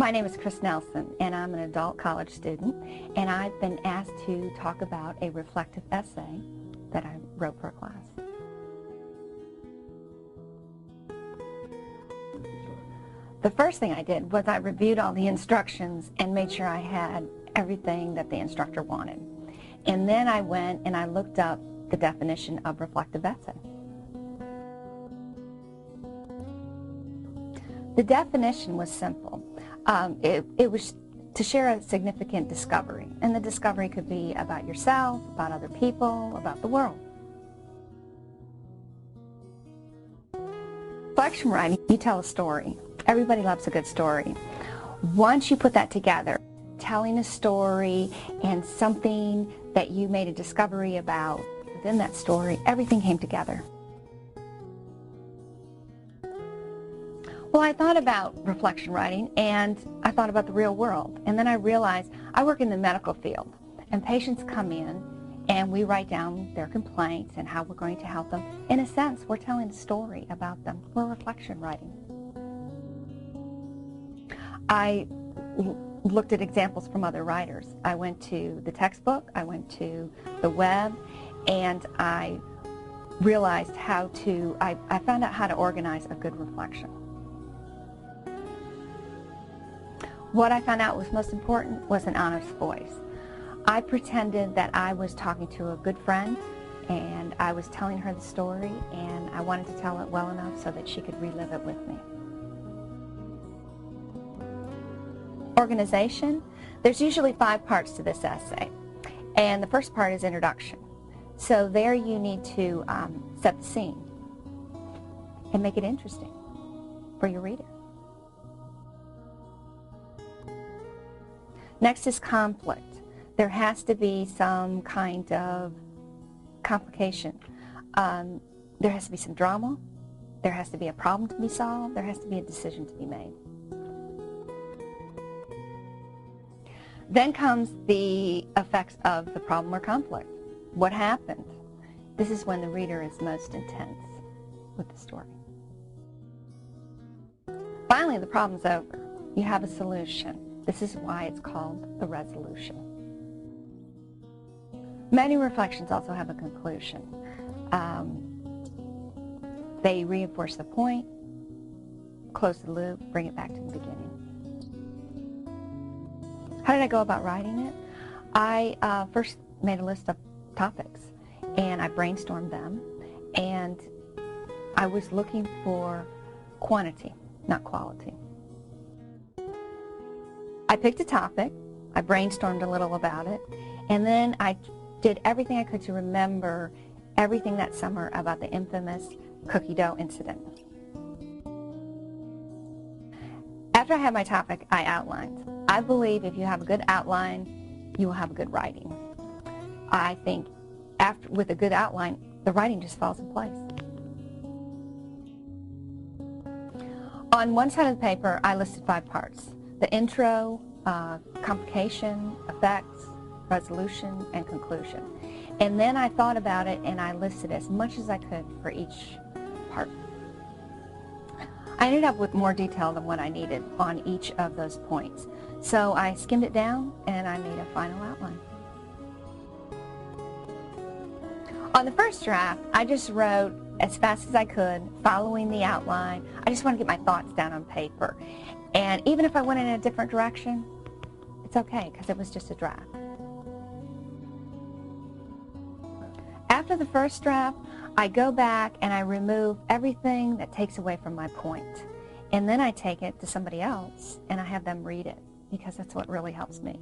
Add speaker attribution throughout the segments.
Speaker 1: My name is Chris Nelson, and I'm an adult college student, and I've been asked to talk about a reflective essay that I wrote for a class. The first thing I did was I reviewed all the instructions and made sure I had everything that the instructor wanted. And then I went and I looked up the definition of reflective essay. The definition was simple. It was to share a significant discovery, and the discovery could be about yourself, about other people, about the world. Reflection writing, you tell a story. Everybody loves a good story. Once you put that together, telling a story and something that you made a discovery about, within that story, everything came together. Well, I thought about reflection writing, and I thought about the real world. And then I realized I work in the medical field, and patients come in, and we write down their complaints and how we're going to help them. In a sense, we're telling a story about them. We're reflection writing. I looked at examples from other writers. I went to the textbook, I went to the web, and I realized I found out how to organize a good reflection. What I found out was most important was an honest voice. I pretended that I was talking to a good friend, and I was telling her the story, and I wanted to tell it well enough so that she could relive it with me. Organization. There's usually 5 parts to this essay, and the first part is introduction. So there you need to set the scene and make it interesting for your reader. Next is conflict. There has to be some kind of complication. There has to be some drama. There has to be a problem to be solved. There has to be a decision to be made. Then comes the effects of the problem or conflict. What happened? This is when the reader is most intense with the story. Finally, the problem's over. You have a solution. This is why it's called the resolution. Many reflections also have a conclusion. They reinforce the point, close the loop, bring it back to the beginning. How did I go about writing it? I first made a list of topics, and I brainstormed them, and I was looking for quantity, not quality. I picked a topic, I brainstormed a little about it, and then I did everything I could to remember everything that summer about the infamous cookie dough incident. After I had my topic, I outlined. I believe if you have a good outline, you will have good writing. I think with a good outline, the writing just falls in place. On one side of the paper, I listed 5 parts. The intro, complication, effects, resolution, and conclusion. And then I thought about it, and I listed as much as I could for each part. I ended up with more detail than what I needed on each of those points. So I skimmed it down, and I made a final outline. On the first draft, I just wrote as fast as I could, following the outline. I just want to get my thoughts down on paper. And even if I went in a different direction, it's okay, because it was just a draft. After the first draft, I go back and I remove everything that takes away from my point. And then I take it to somebody else and I have them read it, because that's what really helps me.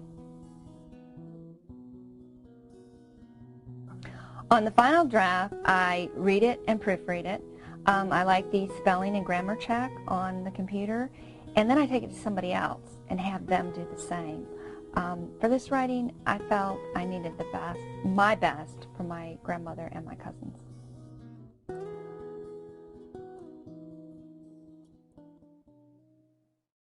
Speaker 1: On the final draft, I read it and proofread it. I like the spelling and grammar check on the computer. And then I take it to somebody else and have them do the same. For this writing, I felt I needed my best for my grandmother and my cousins.